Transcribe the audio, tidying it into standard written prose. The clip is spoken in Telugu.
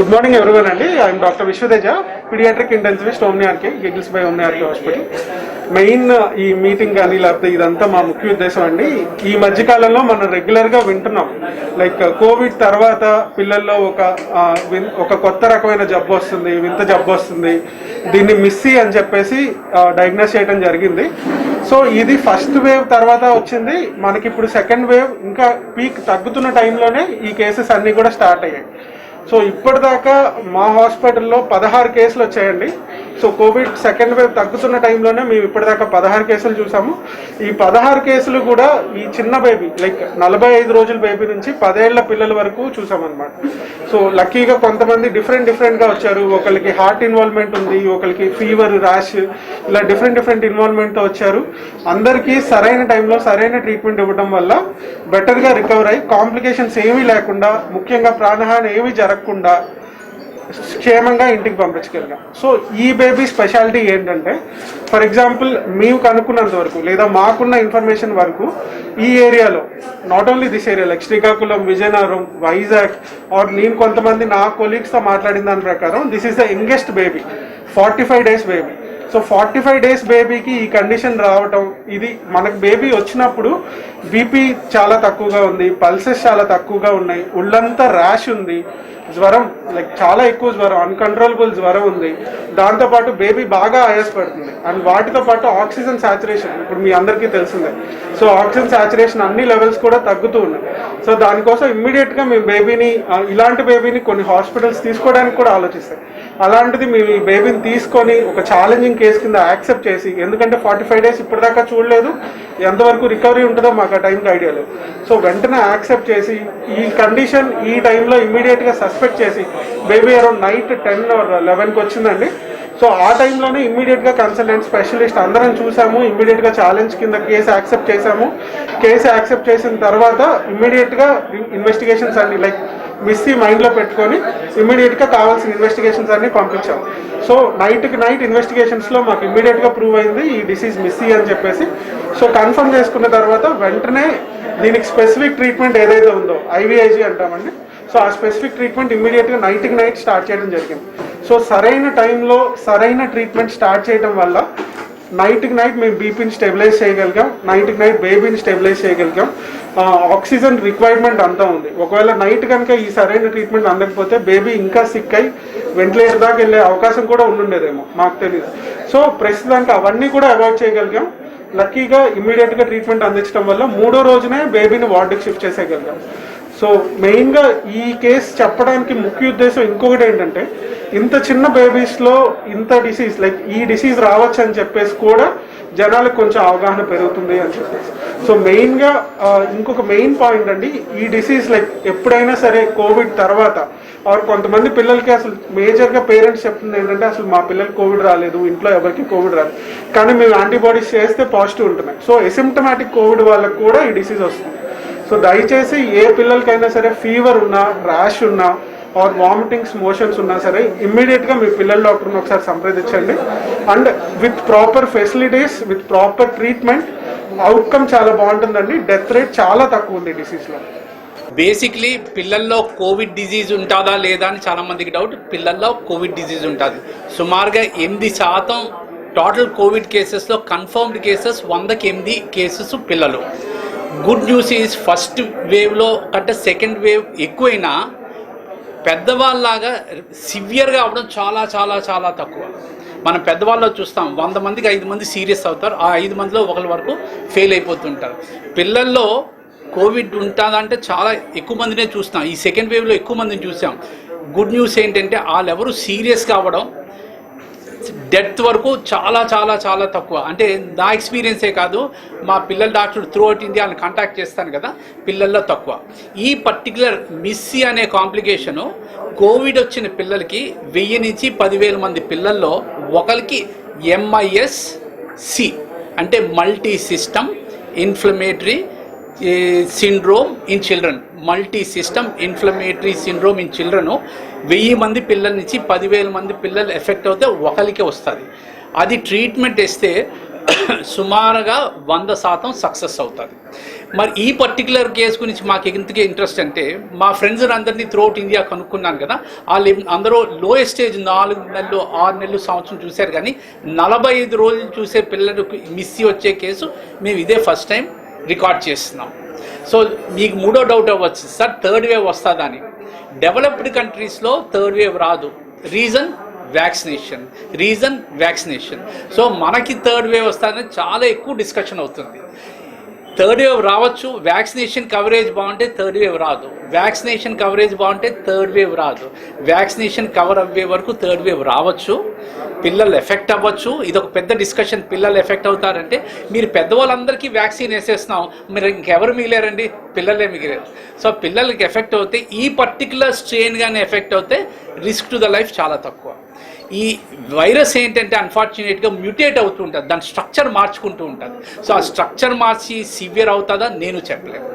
గుడ్ మార్నింగ్ ఎవరివన్ అండి. I'm doctor Vishwateja, pediatric intensivist Omni RK, giggles by Omni RK hospital. Main ఈ మీటింగ్ కానీ లేకపోతే ఇదంతా మా ముఖ్య ఉద్దేశం అండి. ఈ మధ్యకాలంలో మనం రెగ్యులర్గా వింటున్నాం, లైక్ కోవిడ్ తర్వాత పిల్లల్లో ఒక కొత్త రకమైన జబ్బు వస్తుంది, వింత జబ్బు వస్తుంది, దీన్ని మిస్సీ అని చెప్పేసి డయాగ్నోస్ చేయడం జరిగింది. సో ఇది ఫస్ట్ వేవ్ తర్వాత వచ్చింది, మనకి ఇప్పుడు సెకండ్ వేవ్ ఇంకా పీక్ తగ్గుతున్న టైంలోనే ఈ కేసెస్ అన్నీ కూడా స్టార్ట్ అయ్యాయి. సో ఇప్పటిదాకా మా హాస్పిటల్లో 16 కేసులు వచ్చాయండి. సో కోవిడ్ సెకండ్ వేవ్ తగ్గుతున్న టైంలోనే మేము ఇప్పటిదాకా 16 కేసులు చూసాము. ఈ 16 కేసులు కూడా ఈ చిన్న బేబీ, లైక్ 45 రోజుల బేబీ నుంచి 10 ఏళ్ల పిల్లల వరకు చూసామన్నమాట. సో లక్కీగా కొంతమంది డిఫరెంట్గా వచ్చారు. ఒకరికి హార్ట్ ఇన్వాల్వ్మెంట్ ఉంది, ఒకరికి ఫీవర్, ర్యాష్, ఇలా డిఫరెంట్ ఇన్వాల్వ్మెంట్తో వచ్చారు. అందరికీ సరైన టైంలో సరైన ట్రీట్మెంట్ ఇవ్వడం వల్ల బెటర్గా రికవర్ అయ్యి కాంప్లికేషన్స్ ఏమీ లేకుండా, ముఖ్యంగా ప్రాణహాని ఏమీ జరగకుండా క్షేమంగా ఇంటికి పంపించగలిగాం. సో ఈ బేబీ స్పెషాలిటీ ఏంటంటే, ఫర్ ఎగ్జాంపుల్ మేము కనుక్కున్నంత వరకు లేదా మాకున్న ఇన్ఫర్మేషన్ వరకు ఈ ఏరియాలో, not only this area, like Srikakulam, Vizianagaram, Vizag, or నేను కొంతమంది నా కొలీగ్స్తో మాట్లాడిన దాని ప్రకారం this is the youngest baby, 45 days baby. So 45 days బేబీకి ఈ కండిషన్ రావటం, ఇది మనకు బేబీ వచ్చినప్పుడు బీపీ చాలా తక్కువగా ఉంది, పల్సెస్ చాలా తక్కువగా ఉన్నాయి, ఒళ్ళంతా ర్యాష్ ఉంది, జ్వరం, లైక్ చాలా ఎక్కువ జ్వరం, అన్కంట్రోలబుల్ జ్వరం ఉంది, దాంతోపాటు బేబీ బాగా ఆయాసపడుతుంది. అండ్ వాటితో పాటు ఆక్సిజన్ సాచురేషన్ ఇప్పుడు మీ అందరికీ తెలిసిందే. సో ఆక్సిజన్ సాచురేషన్ అన్ని లెవెల్స్ కూడా తగ్గుతూ ఉన్నాయి. సో దానికోసం ఇమ్మీడియట్గా మేము బేబీని, ఇలాంటి బేబీని కొన్ని హాస్పిటల్స్ తీసుకోవడానికి కూడా ఆలోచిస్తాయి. అలాంటిది మేము ఈ బేబీని తీసుకొని ఒక ఛాలెంజింగ్ కేసు కింద యాక్సెప్ట్ చేసి, ఎందుకంటే 45 days ఇప్పటిదాకా చూడలేదు, ఎంతవరకు రికవరీ ఉంటుందో మాకు ఆ టైంకి ఐడియా లేదు. సో వెంటనే యాక్సెప్ట్ చేసి ఈ కండిషన్ ఈ టైంలో ఇమ్మీడియట్గా సస్పెక్ట్ చేసి, బేబీ అరౌండ్ నైట్ 10 or 11కి వచ్చిందండి. సో ఆ టైంలోనే ఇమ్మీడియట్గా కన్సల్టెంట్, స్పెషలిస్ట్ అందరం చూసాము, ఇమ్మీడియట్గా ఛాలెంజ్ కింద కేసు యాక్సెప్ట్ చేసాము. కేసు యాక్సెప్ట్ చేసిన తర్వాత ఇమ్మీడియట్గా ఇన్వెస్టిగేషన్స్ అన్ని, లైక్ మిస్సీ మైండ్లో పెట్టుకొని ఇమ్మీడియట్గా కావాల్సిన ఇన్వెస్టిగేషన్స్ అన్ని పంపించాం. సో నైట్కి నైట్ ఇన్వెస్టిగేషన్స్లో మాకు ఇమ్మీడియట్గా ప్రూవ్ అయింది ఈ డిసీజ్ మిస్సీ అని చెప్పేసి. సో కన్ఫర్మ్ చేసుకున్న తర్వాత వెంటనే దీనికి స్పెసిఫిక్ ట్రీట్మెంట్ ఏదైతే ఉందో, ఐవీఐజీ అంటామండి. సో ఆ స్పెసిఫిక్ ట్రీట్మెంట్ ఇమ్మీడియట్గా నైట్కి నైట్ స్టార్ట్ చేయడం జరిగింది. సో సరైన టైంలో సరైన ట్రీట్మెంట్ స్టార్ట్ చేయడం వల్ల నైట్కి నైట్ మేము బీపీని స్టెబిలైజ్ చేయగలిగాం, నైట్కి నైట్ బేబీని స్టెబిలైజ్ చేయగలిగాం. ఆక్సిజన్ రిక్వైర్మెంట్ అంతా ఉంది. ఒకవేళ నైట్ కనుక ఈ సరైన ట్రీట్మెంట్ అందకపోతే బేబీ ఇంకా సిక్ అయి వెంటిలేటర్ దాకా వెళ్ళే అవకాశం కూడా ఉండుండేదేమో, మాకు తెలియదు. సో ప్రస్తుతానికి అవన్నీ కూడా అవాయిడ్ చేయగలిగాం. లక్కీగా ఇమ్మీడియట్గా ట్రీట్మెంట్ అందించడం వల్ల 3వ రోజునే బేబీని వార్డుకి షిఫ్ట్ చేసేయగలిగాం. సో మెయిన్గా ఈ కేసు చెప్పడానికి ముఖ్య ఉద్దేశం ఇంకొకటి ఏంటంటే, ఇంత చిన్న బేబీస్లో ఇంత డిసీజ్, లైక్ ఈ డిసీజ్ రావచ్చు అని చెప్పేసి కూడా జనాలకు కొంచెం అవగాహన పెరుగుతుంది అని చెప్పేసి. సో మెయిన్గా ఇంకొక మెయిన్ పాయింట్ అండి, ఈ డిసీజ్ లైక్ ఎప్పుడైనా సరే కోవిడ్ తర్వాత ఆర్ కొంతమంది పిల్లలకి అసలు మేజర్గా పేరెంట్స్ చెప్తుంది ఏంటంటే, అసలు మా పిల్లలకి కోవిడ్ రాలేదు, ఇంట్లో ఎవరికి కోవిడ్ రాలేదు, కానీ మేము యాంటీబాడీస్ చేస్తే పాజిటివ్ ఉంటున్నాయి. సో ఎసిమ్టమాటిక్ కోవిడ్ వాళ్ళకి కూడా ఈ డిసీజ్ వస్తుంది. సో దయచేసి ఏ పిల్లలకైనా సరే ఫీవర్ ఉన్నా, ర్యాష్ ఉన్నా, ఆర్ వామిటింగ్స్, మోషన్స్ ఉన్నా సరే ఇమ్మీడియట్గా మీ పిల్లల డాక్టర్ని ఒకసారి సంప్రదించండి. And with proper facilities, with proper treatment outcome చాలా బాగుంటుందండి. డెత్ రేట్ చాలా తక్కువ ఉంది డిసీజ్లో. బేసిక్లీ పిల్లల్లో కోవిడ్ డిజీజ్ ఉంటుందా లేదా అని చాలామందికి డౌట్. పిల్లల్లో కోవిడ్ డిజీజ్ ఉంటుంది. సుమారుగా 8% టోటల్ కోవిడ్ కేసెస్లో కన్ఫర్మ్డ్ కేసెస్ 100కి 8 కేసెస్ పిల్లలు. గుడ్ న్యూస్ ఈజ్ ఫస్ట్ వేవ్లో కంటే సెకండ్ వేవ్ ఎక్కువైనా పెద్దవాళ్ళలాగా సివియర్గా అవ్వడం చాలా చాలా చాలా తక్కువ. మనం పెద్దవాళ్ళలో చూస్తాం 100 మందికి 5 మంది సీరియస్ అవుతారు, ఆ 5 మందిలో ఒకరి వరకు ఫెయిల్ అయిపోతుంటారు. పిల్లల్లో కోవిడ్ ఉంటుందంటే చాలా ఎక్కువ మందినే చూస్తాం. ఈ సెకండ్ వేవ్లో ఎక్కువ మందిని చూసాం. గుడ్ న్యూస్ ఏంటంటే వాళ్ళెవరు సీరియస్గా అవ్వడం, డెత్ వరకు చాలా చాలా చాలా తక్కువ. అంటే నా ఎక్స్పీరియన్సే కాదు, మా పిల్లల డాక్టర్లు త్రూ అవుట్ ఇండియాని కాంటాక్ట్ చేస్తాను కదా, పిల్లల్లో తక్కువ. ఈ పర్టికులర్ మిస్సీ అనే కాంప్లికేషను కోవిడ్ వచ్చిన పిల్లలకి 1000 నుంచి 10,000 మంది పిల్లల్లో ఒకరికి MIS-C అంటే multi system inflammatory syndrome in children. Multi system inflammatory syndrome in children 1000 మంది పిల్లల నుంచి 10,000 మంది పిల్లలు ఎఫెక్ట్ అవుతే ఒకరికి వస్తుంది. అది ట్రీట్మెంట్ ఇస్తే సుమారుగా 100% సక్సెస్ అవుతుంది. మరి ఈ పర్టికులర్ కేసు గురించి మాకు ఎందుకే ఇంట్రెస్ట్ అంటే మా ఫ్రెండ్స్ అందరినీ త్రూఅవుట్ ఇండియా కనుక్కున్నాను కదా, వాళ్ళు అందరూ లోయెస్ట్ స్టేజ్ 4 నెలలు 6 నెలలు సంవత్సరం చూశారు, కానీ 45 రోజులు చూసే పిల్లలకు మిస్సి వచ్చే కేసు మేము ఇదే ఫస్ట్ టైం రికార్డ్ చేస్తున్నాం. సో మీకు మూడో డౌట్ అవ్వచ్చు, సార్ థర్డ్ వేవ్ వస్తుందని. డెవలప్డ్ కంట్రీస్లో థర్డ్ వేవ్ రాదు. Reason vaccination. సో మనకి థర్డ్ వేవ్ వస్తుందని చాలా ఎక్కువ డిస్కషన్ అవుతుంది. థర్డ్ వేవ్ రావచ్చు, వ్యాక్సినేషన్ కవరేజ్ బాగుంటే థర్డ్ వేవ్ రాదు, వ్యాక్సినేషన్ కవరేజ్ బాగుంటే థర్డ్ వేవ్ రాదు. వ్యాక్సినేషన్ కవర్ అవ్వే వరకు థర్డ్ వేవ్ రావచ్చు, పిల్లలు ఎఫెక్ట్ అవ్వచ్చు. ఇది ఒక పెద్ద డిస్కషన్. పిల్లలు ఎఫెక్ట్ అవుతారంటే మీరు పెద్దవాళ్ళందరికీ వ్యాక్సిన్ వేసేస్తున్నాం, మీరు ఇంకెవరు మిగిలారండి? పిల్లలే మిగిలారు. సో పిల్లలకి ఎఫెక్ట్ అవుతే, ఈ పర్టికులర్ స్ట్రెయిన్ కానీ ఎఫెక్ట్ అవుతే రిస్క్ టు ద లైఫ్ చాలా తక్కువ. ఈ వైరస్ ఏంటంటే అన్ఫార్చునేట్గా మ్యూటేట్ అవుతూ ఉంటుంది, దాని స్ట్రక్చర్ మార్చుకుంటూ ఉంటుంది. సో ఆ స్ట్రక్చర్ మార్చి సివియర్ అవుతుందా నేను చెప్పలేను.